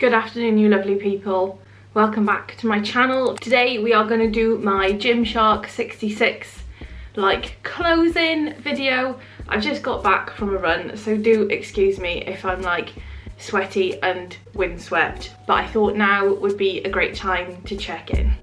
Good afternoon, you lovely people. Welcome back to my channel. Today we are going to do my Gymshark 66 closing video. I've just got back from a run, so do excuse me if I'm sweaty and windswept, but I thought now would be a great time to check in.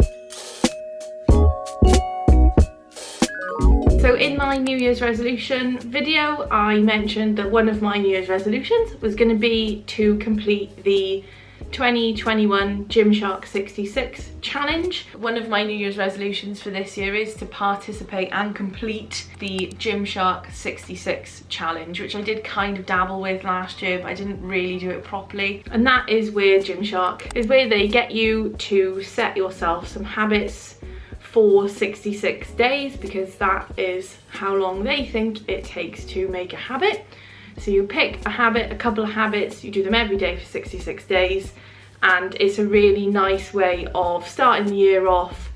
So in my New Year's resolution video, I mentioned that one of my New Year's resolutions was going to be to complete the 2021 Gymshark 66 challenge. One of my New Year's resolutions for this year is to participate and complete the Gymshark 66 challenge, which I did kind of dabble with last year, but I didn't really do it properly. And that is where Gymshark is where they get you to set yourself some habits for 66 days, because that is how long they think it takes to make a habit. So you pick a habit, a couple of habits, you do them every day for 66 days, and it's a really nice way of starting the year off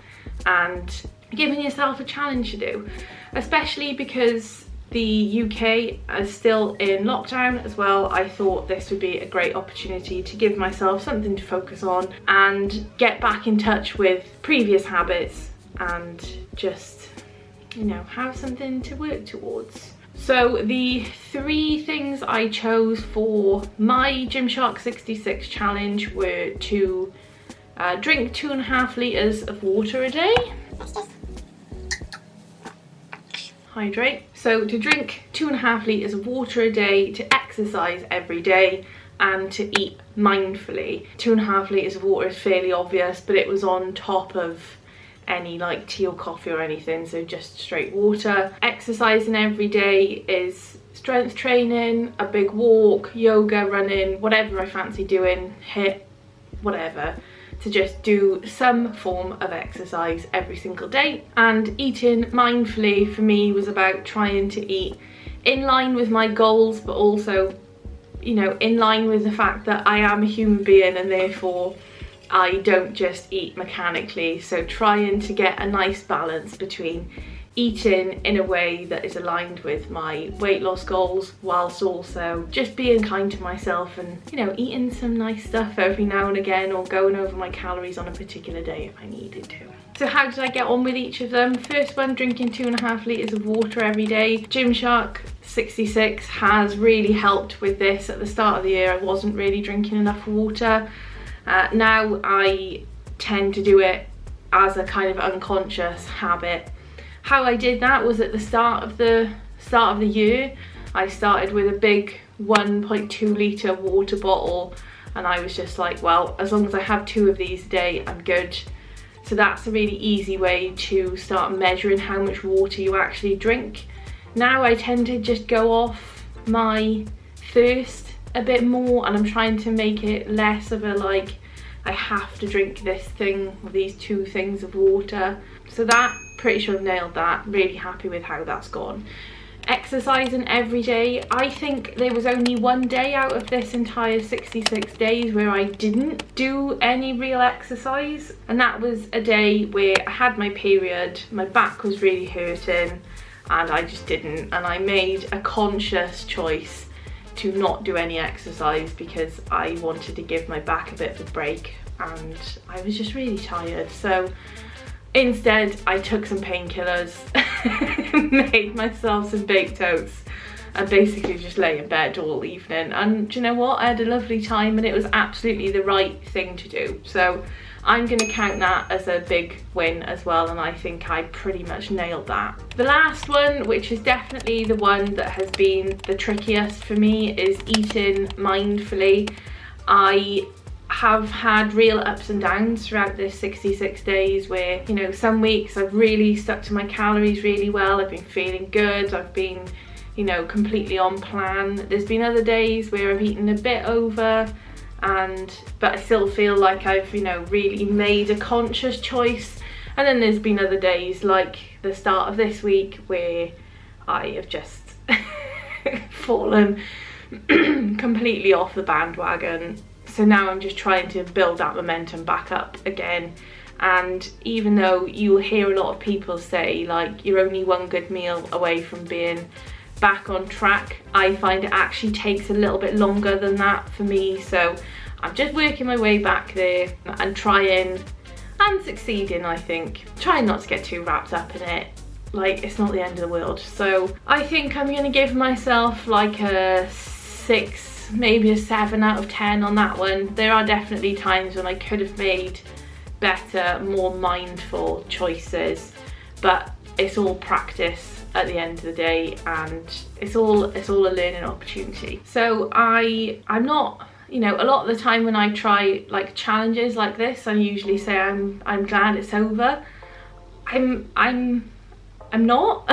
and giving yourself a challenge to do, especially because the UK is still in lockdown as well. I thought this would be a great opportunity to give myself something to focus on and get back in touch with previous habits and just, you know, have something to work towards. So the three things I chose for my Gymshark 66 challenge were to drink 2.5 litres of water a day. Hydrate. So to drink 2.5 litres of water a day, to exercise every day, and to eat mindfully. 2.5 litres of water is fairly obvious, but it was on top of any tea or coffee or anything, so just straight water. Exercising every day is strength training, a big walk, yoga, running, whatever I fancy doing, HIIT, whatever, to just do some form of exercise every single day. And eating mindfully for me was about trying to eat in line with my goals, but also, you know, in line with the fact that I am a human being and therefore I don't just eat mechanically. So trying to get a nice balance between eating in a way that is aligned with my weight loss goals, whilst also just being kind to myself and, you know, eating some nice stuff every now and again, or going over my calories on a particular day if I needed to. So how did I get on with each of them? First one, drinking 2.5 litres of water every day. Gymshark 66 has really helped with this. At the start of the year I wasn't really drinking enough water. Now I tend to do it as a kind of unconscious habit. How I did that was at the start of the year. I started with a big 1.2 litre water bottle, and I was just like, well, as long as I have 2 of these a day, I'm good. So that's a really easy way to start measuring how much water you actually drink. Now I tend to just go off my thirst a bit more, and I'm trying to make it less of a I have to drink this thing or these 2 things of water. So that, pretty sure I've nailed that. Really happy with how that's gone. Exercising every day. I think there was only one day out of this entire 66 days where I didn't do any real exercise, and that was a day where I had my period, my back was really hurting, and I just didn't. And I made a conscious choice to not do any exercise because I wanted to give my back a bit of a break, and I was just really tired. So instead I took some painkillers, made myself some baked oats, and basically just lay in bed all evening. And do you know what? I had a lovely time, and it was absolutely the right thing to do. So I'm going to count that as a big win as well, and I think I pretty much nailed that. The last one, which is definitely the one that has been the trickiest for me, is eating mindfully. I have had real ups and downs throughout this 66 days where, you know, some weeks I've really stuck to my calories really well, I've been feeling good, I've been, you know, completely on plan. There's been other days where I've eaten a bit over, but I still feel like I've, you know, really made a conscious choice. And then there's been other days, like the start of this week, where I have just fallen completely off the bandwagon. So now I'm just trying to build that momentum back up again. And even though you'll hear a lot of people say you're only one good meal away from being back on track, I find it actually takes a little bit longer than that for me. So I'm just working my way back there and trying and succeeding, I think. Trying not to get too wrapped up in it. Like, it's not the end of the world. So I think I'm gonna give myself like a 6, maybe a 7 out of 10 on that one. There are definitely times when I could have made better, more mindful choices, but it's all practice at the end of the day, and it's all a learning opportunity. So I'm not, you know, a lot of the time when I try like challenges like this, I usually say I'm glad it's over. I'm not.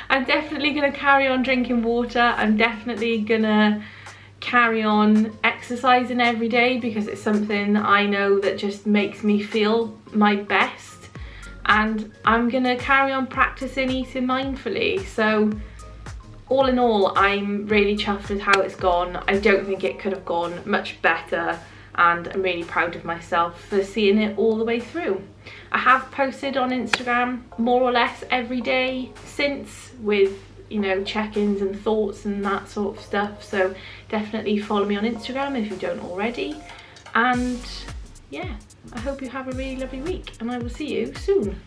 I'm definitely gonna carry on drinking water. I'm definitely gonna carry on exercising every day, because it's something I know that just makes me feel my best, and I'm gonna carry on practicing eating mindfully. So all in all, I'm really chuffed with how it's gone. I don't think it could have gone much better, and I'm really proud of myself for seeing it all the way through. I have posted on Instagram more or less every day since, with, you know, check-ins and thoughts and that sort of stuff, so definitely follow me on Instagram if you don't already. And yeah, I hope you have a really lovely week, and I will see you soon.